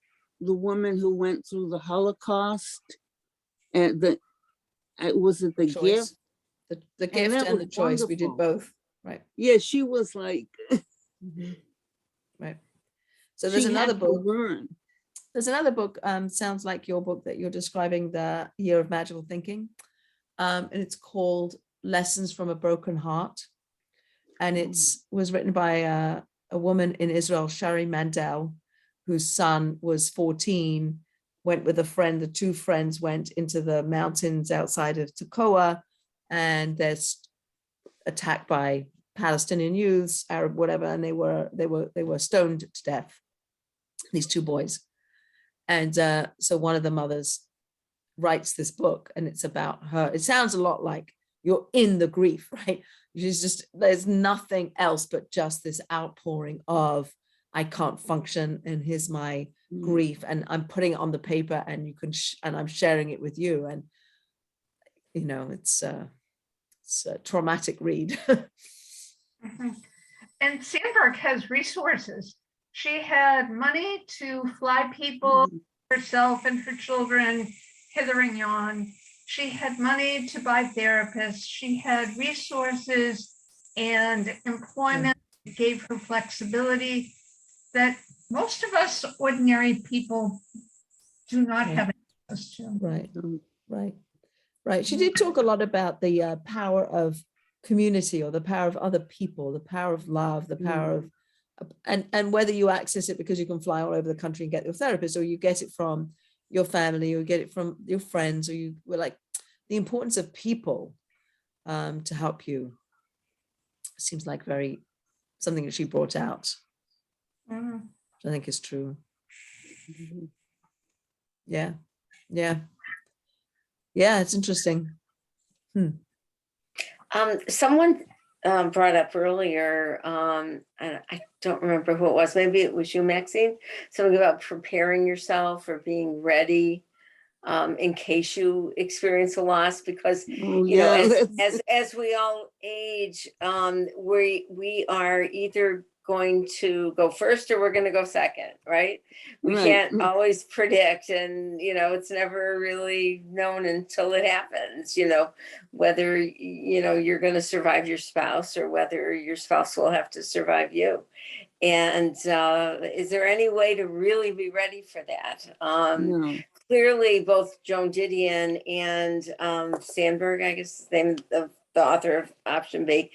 the woman who went through the Holocaust, and was it The Gift? The Gift and The Choice. We did wonderful. both, right? Yeah, she was like, right. So there's she another had to book. learn. There's another book, sounds like your book, that you're describing, The Year of Magical Thinking. And it's called Lessons from a Broken Heart. And it was written by a woman in Israel, Shari Mandel, whose son was 14, went with a friend. The two friends went into the mountains outside of Tekoa, and they're attacked by Palestinian youths, Arab, whatever, and they were stoned to death, these two boys. And so one of the mothers writes this book, and it's about her. It sounds a lot like you're in the grief, right? She's just, there's nothing else but just this outpouring of, I can't function, and here's my grief, and I'm putting it on the paper, and you can, and I'm sharing it with you. And, you know, it's a traumatic read. And Sandberg has resources. She had money to fly people, herself and her children, hither and yon. She had money to buy therapists. She had resources and employment that gave her flexibility that most of us ordinary people do not have access to. Right. She did talk a lot about the power of community, or the power of other people, the power of love, the power of, and whether you access it because you can fly all over the country and get your therapist, or you get it from your family, or you get it from your friends, or you were like, the importance of people to help you seems like something that she brought out. Which I think is true. Yeah, it's interesting. Someone brought up earlier, and I don't remember who it was, maybe it was you, Maxine, something about preparing yourself or being ready in case you experience a loss, because you know, as we all age, we are either going to go first or we're going to go second, right? We can't always predict, and you know, it's never really known until it happens, you know, whether you know you're going to survive your spouse or whether your spouse will have to survive you. And is there any way to really be ready for that? No. Clearly both Joan Didion and Sandberg, I guess is the name of the author of Option B,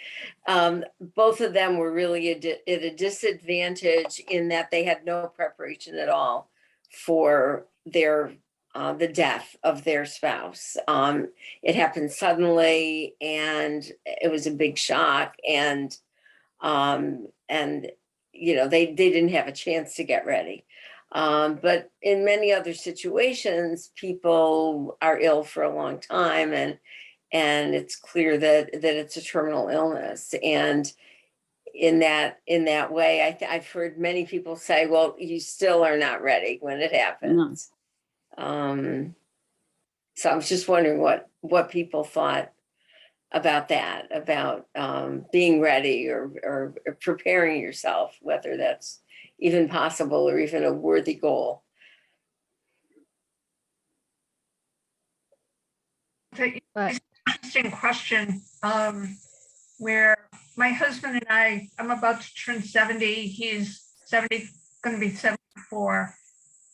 both of them were really at a disadvantage in that they had no preparation at all for their the death of their spouse. It happened suddenly, and it was a big shock, and you know, they didn't have a chance to get ready. But in many other situations, people are ill for a long time, and it's clear that it's a terminal illness. And in that way, I've heard many people say, well, you still are not ready when it happens. So I was just wondering what people thought about that, about being ready or preparing yourself, whether that's even possible or even a worthy goal. Interesting question, where my husband and I'm about to turn 70, he's 70, going to be 74.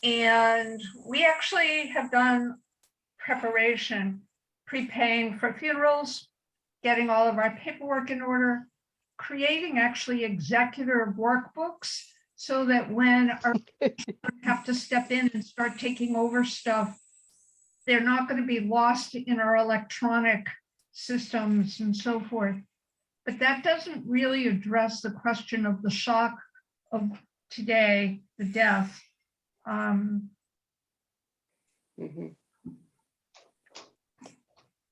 And we actually have done preparation, prepaying for funerals, getting all of our paperwork in order, creating actually executor workbooks so that when our have to step in and start taking over stuff, they're not going to be lost in our electronic systems and so forth. But that doesn't really address the question of the shock of today, the death. Mhm.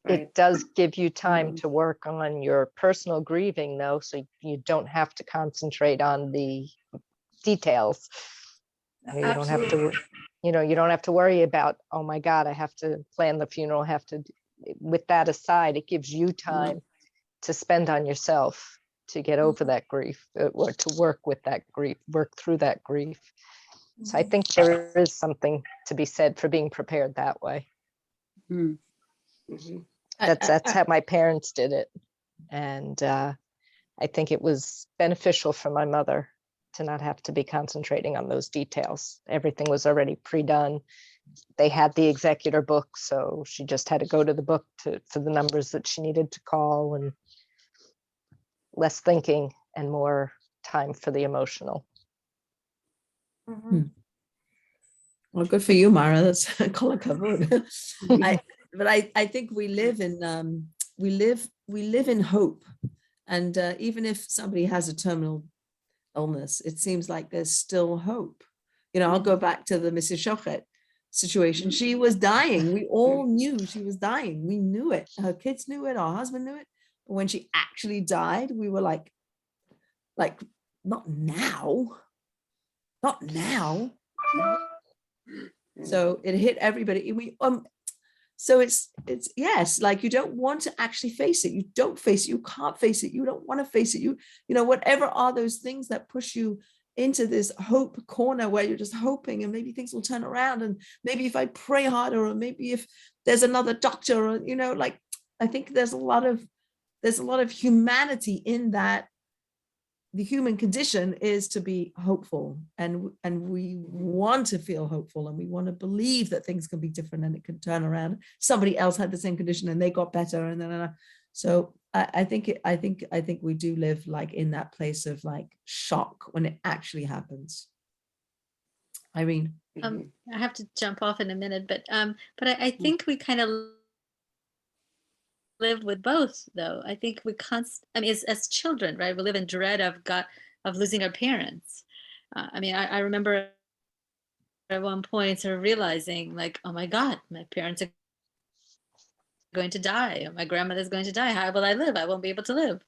It Right. does give you time to work on your personal grieving though, so you don't have to concentrate on the details. You don't have to, you don't have to worry about, oh my God, I have to plan the funeral, with that aside, it gives you time to spend on yourself, to get over that grief, or to work with that grief, work through that grief. So I think there is something to be said for being prepared that way. Mm. Mhm. That's how my parents did it. And I think it was beneficial for my mother to not have to be concentrating on those details. Everything was already pre-done. They had the executor book, so she just had to go to the book for the numbers that she needed to call, and less thinking and more time for the emotional. Well, good for you, Mara. That's color covered. I think we live in we live in hope, and even if somebody has a terminal illness, it seems like there's still hope. I'll go back to the Mrs. Shochet situation. She was dying. We all knew she was dying. We knew it. Her kids knew it. Our husband knew it. But when she actually died, we were like, not now, not now. So it hit everybody. So it's yes, like you don't want to actually face it. You don't face it. You can't face it. You don't want to face it. Whatever are those things that push you into this hope corner where you're just hoping and maybe things will turn around, and maybe if I pray harder, or maybe if there's another doctor, or I think there's a lot of humanity in that. The human condition is to be hopeful, and we want to feel hopeful, and we want to believe that things can be different and it can turn around. Somebody else had the same condition and they got better, and then so I think we do live like in that place of like shock when it actually happens. Irene. I have to jump off in a minute, but I think we kind of live with both, though. I think as children, right, we live in dread of losing our parents. I remember at one point sort of realizing, like, oh my God, my parents are going to die, or my grandmother's going to die. How will I live? I won't be able to live.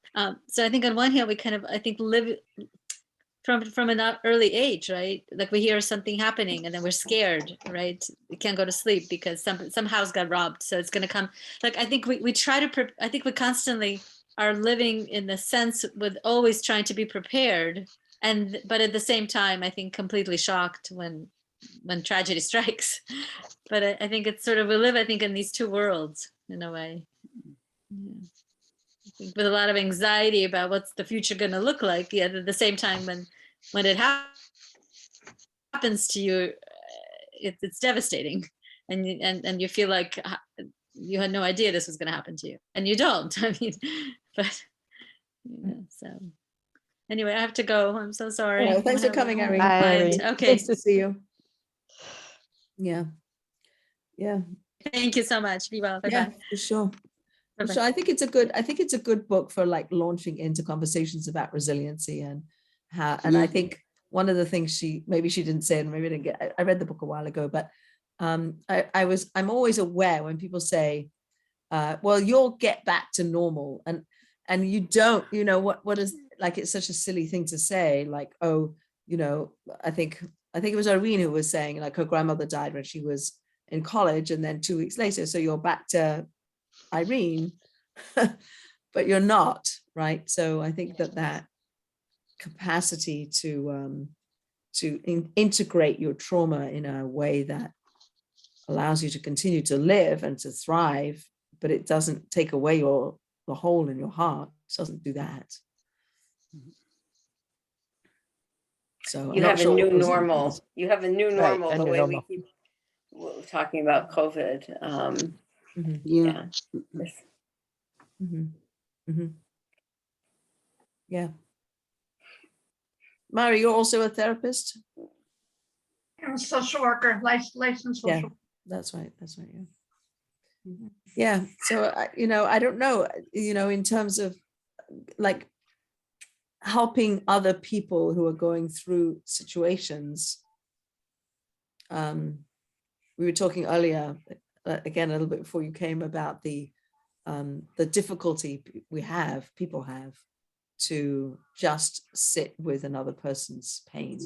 So I think on one hand, we kind of, I think, live from an early age, right? Like we hear something happening and then we're scared, right? We can't go to sleep because some house got robbed. So it's going to come. Like, I think we try to, I think we constantly are living in the sense with always trying to be prepared. But at the same time, I think completely shocked when tragedy strikes. But I think it's sort of, we live, I think, in these two worlds in a way. Yeah. I think with a lot of anxiety about what's the future going to look like. Yet at the same time, when it happens to you, it's devastating, and you feel like you had no idea this was going to happen to you, and you don't. I mean, but so anyway, I have to go. I'm so sorry. Oh, thanks for coming, Irene. Bye, Irene. Okay. Nice to see you. Yeah. Thank you so much. Be well. Bye Yeah, bye. for sure. Bye-bye. So I think it's a good book for like launching into conversations about resiliency and how, and I think one of the things maybe she didn't say, and maybe I didn't get, I read the book a while ago, but I'm always aware when people say, well, you'll get back to normal, and you don't, what is, like, it's such a silly thing to say, like, oh, I think it was Irene who was saying, like, her grandmother died when she was in college, and then 2 weeks later, so you're back to Irene, but you're not, right? So I think that capacity to integrate your trauma in a way that allows you to continue to live and to thrive, but it doesn't take away the hole in your heart. It doesn't do that. So You have a new normal. You have a new normal, Right, the way normal. we keep talking about COVID. Mm-hmm. Yeah. Yes. Mm-hmm. Yeah. Mary, you're also a therapist? I'm a social worker, licensed Yeah, social. that's right. That's right. Yeah. Yeah. So, I don't know, in terms of like helping other people who are going through situations. We were talking earlier, again, a little bit before you came, about the difficulty people have to just sit with another person's pain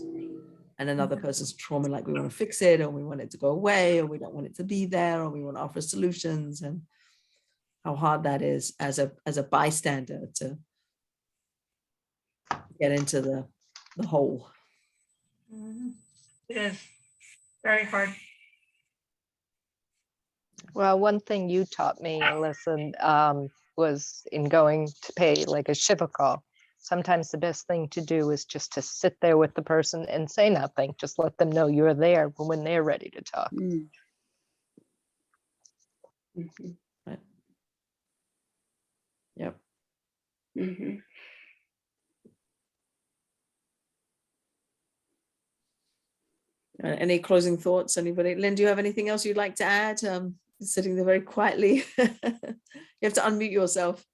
and another person's trauma. Like, we want to fix it, or we want it to go away, or we don't want it to be there, or we want to offer solutions, and how hard that is as a bystander to get into the hole. It is very hard. Well, one thing you taught me, Alyssa, was in going to pay like a Shiva call. Sometimes the best thing to do is just to sit there with the person and say nothing. Just let them know you're there when they're ready to talk. Right. Yep. Any closing thoughts, anybody? Lynn, do you have anything else you'd like to add? Sitting there very quietly. You have to unmute yourself.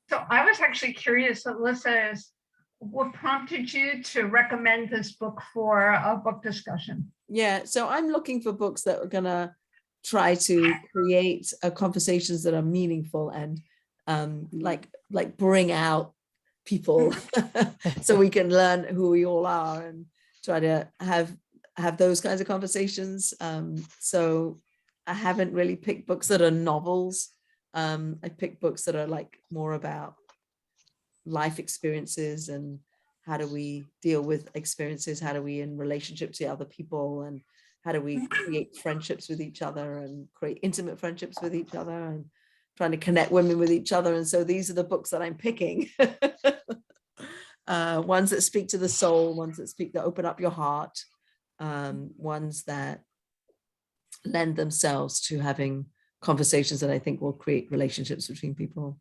So I was actually curious, Alyssa, what prompted you to recommend this book for a book discussion? Yeah, so I'm looking for books that are gonna try to create conversations that are meaningful and like bring out people so we can learn who we all are and try to have those kinds of conversations. So I haven't really picked books that are novels. I picked books that are like more about life experiences and how do we deal with experiences, how do we in relationship to other people, and how do we create friendships with each other and create intimate friendships with each other, and trying to connect women with each other. And so these are the books that I'm picking. Ones that speak to the soul, ones that open up your heart, ones that lend themselves to having conversations that I think will create relationships between people.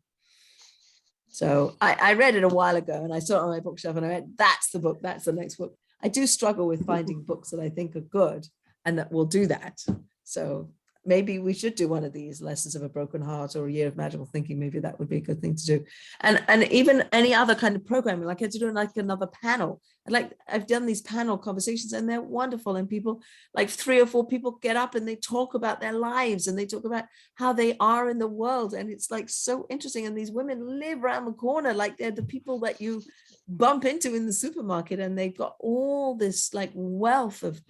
So I read it a while ago and I saw it on my bookshelf and I went, that's the book, that's the next book. I do struggle with finding books that I think are good and that will do that. So maybe we should do one of these, Lessons of a Broken Heart or A Year of Magical Thinking. Maybe that would be a good thing to do. And even any other kind of programming, like I had to do like another panel. And I've done these panel conversations and they're wonderful. And people, like 3 or 4 people get up and they talk about their lives and they talk about how they are in the world. And it's like so interesting. And these women live around the corner, like they're the people that you bump into in the supermarket, and they've got all this like wealth of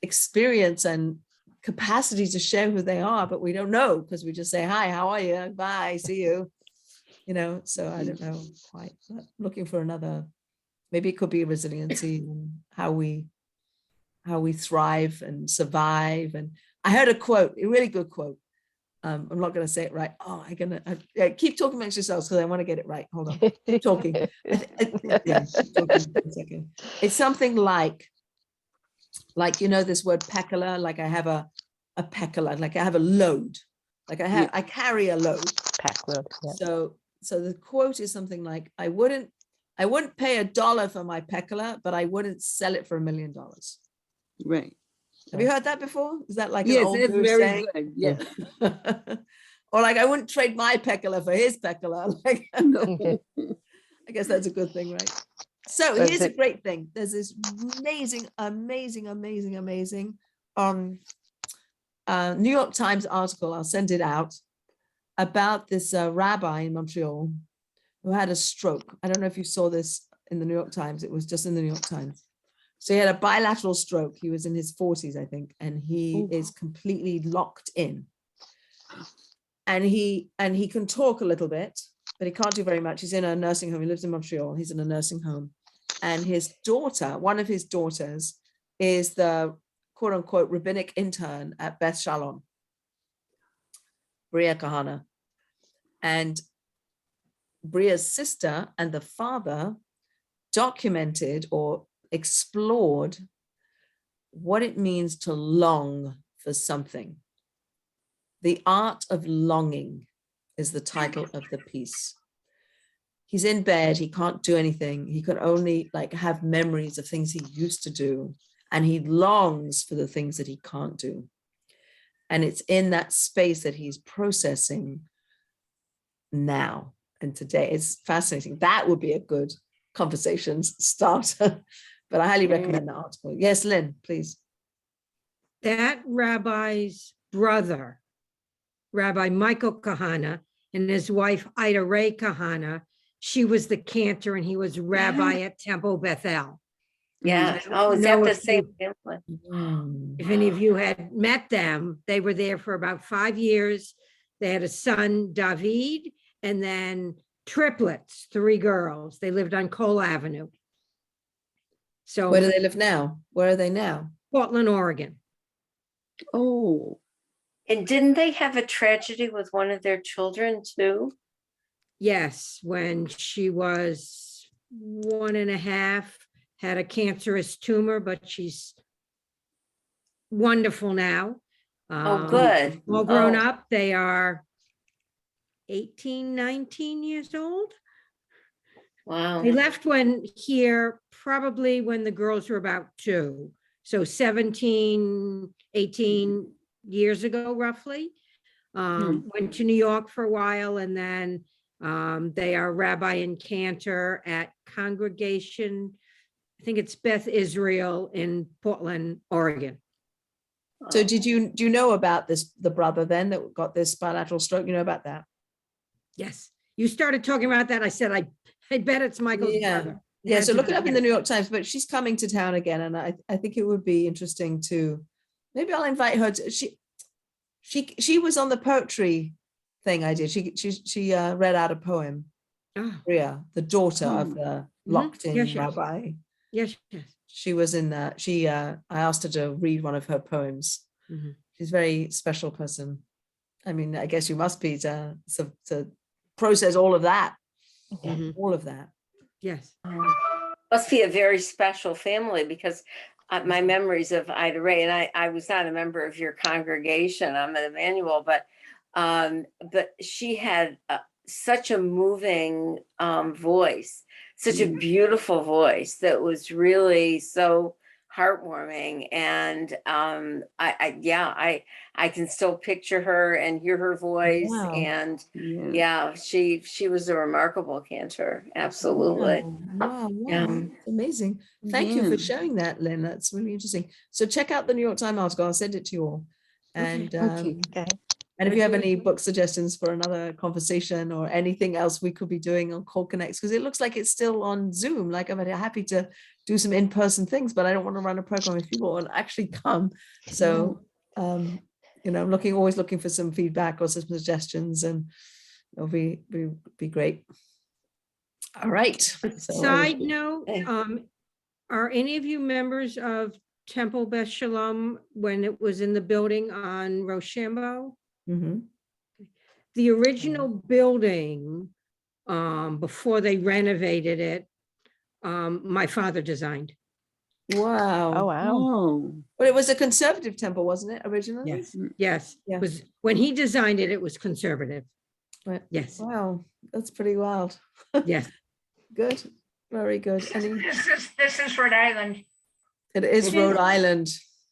experience and capacity to share who they are, but we don't know because we just say, hi, how are you? Bye, see you. So I don't know quite. Looking for another, maybe it could be resiliency and how we thrive and survive. And I heard a quote, a really good quote. I'm not going to say it right. Oh, keep talking amongst yourselves because I want to get it right. Hold on, keep talking. Yeah, keep talking for a second. It's something like this word pekala, like I have a pekala, like I have a load, like I carry a load. Pack load. Yeah. So the quote is something like, I wouldn't pay $1 for my pekala, but I wouldn't sell it for $1 million. Right. Have you heard that before? Is that like Yes, an old it's Buddhist very saying? good. Yes. Or like, I wouldn't trade my pekala for his pekala. Like, No. I guess that's a good thing, right? So But here's a great thing. There's this amazing New York Times article, I'll send it out, about this rabbi in Montreal who had a stroke. I don't know if you saw this in the New York Times. It was just in the New York Times. So he had a bilateral stroke. He was in his 40s, I think, and he is completely locked in. And he can talk a little bit, but he can't do very much. He's in a nursing home. He lives in Montreal. He's in a nursing home. And his daughter, one of his daughters, is the quote unquote rabbinic intern at Beth Shalom, Bria Kahana. And Bria's sister and the father documented or explored what it means to long for something. The art of longing is the title of the piece. He's in bed, he can't do anything. He could only like have memories of things he used to do. And he longs for the things that he can't do. And it's in that space that he's processing now and today. It's fascinating. That would be a good conversation starter. But I highly recommend the article. Yes, Lynn, please. That rabbi's brother, Rabbi Michael Kahana, and his wife Ida Ray Kahana, she was the cantor and he was rabbi at Temple Bethel. Yeah. I don't Oh, is know that the if same you- family? If any of you had met them, they were there for about 5 years. They had a son, David, and then triplets, 3 girls. They lived on Cole Avenue. So Where do they live now? Where are they now? Portland, Oregon. Oh, And didn't they have a tragedy with one of their children too? Yes, when she was 1.5, had a cancerous tumor, but she's wonderful now. Oh, good. All grown Oh. up. They are 18, 19 years old. Wow. They left when here, probably when the girls were about 2. So 17, 18 years ago, roughly. Went to New York for a while, and then they are rabbi and cantor at Congregation, I think it's Beth Israel in Portland, Oregon. So do you know about this, the brother then that got this bilateral stroke? You know about that? Yes, you started talking about that. I said, I bet it's Michael's brother. Yeah, Had so to look be, it up in yes. the New York Times, but she's coming to town again. And I think it would be interesting to, maybe I'll invite her to, she was on the poetry thing I did. She read out a poem, Ah, Ria, the daughter of the locked in Yes, yes. rabbi. yes, yes. She was in that. I asked her to read one of her poems. Mhm. She's a very special person. I mean, I guess you must be to process all of that. Mhm. All of that. Yes. Must be a very special family, because my memories of Ida Ray, and I was not a member of your congregation. I'm at Emmanuel, but she had such a moving voice, such a beautiful voice that was really so heartwarming. And I can still picture her and hear her voice. Wow. And yeah. she was a remarkable cantor. Absolutely. Wow. Yeah. It's amazing. Thank you for Yeah. sharing that, Lynn. That's really interesting. So check out the New York Times article. I'll send it to you all. And Okay. Okay. and if you have any book suggestions for another conversation or anything else we could be doing on Call Connects, because it looks like it's still on Zoom. Like, I'm happy to do some in-person things, but I don't want to run a program if people won't actually come. So, I'm always looking for some feedback or some suggestions, and it'll be great. All right. So, Side note, Okay. are any of you members of Temple Beth Shalom when it was in the building on Rochambeau? mhm. The original building, before they renovated it, my father designed. Wow. Oh, wow. Oh, But it was a conservative temple, wasn't it, originally? Yes, yes. Yeah. Was, when he designed it, it was conservative. Right. Yes, Wow, that's pretty wild. yes. Good. Very good. This is Rhode Island. It is Rhode Island.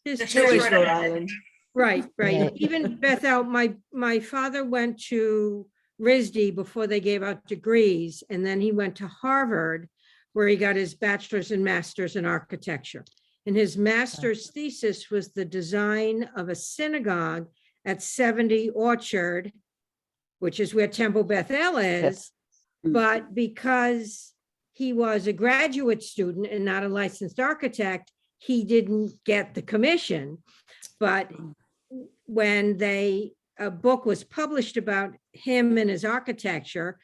His This is Jewish Rhode Rhode Island. Island. Right, right. Right. Even Bethel, my father went to RISD before they gave out degrees, and then he went to Harvard, where he got his bachelor's and master's in architecture. And his master's thesis was the design of a synagogue at 70 Orchard, which is where Temple Bethel is. But because he was a graduate student and not a licensed architect, he didn't get the commission. But when a book was published about him and his architecture,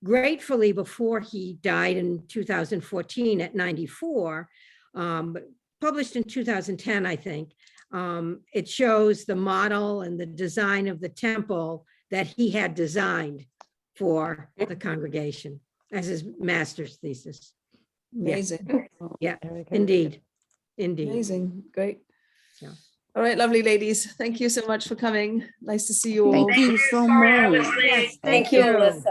gratefully before he died in 2014 at 94, but published in 2010, I think, it shows the model and the design of the temple that he had designed for the congregation as his master's thesis. Amazing. Yeah, Very good. indeed, indeed. Amazing. Great. Yeah. All right, lovely ladies. Thank you so much for coming. Nice to see you all. Thank you so Sorry I was much. late. Thank you, Alyssa.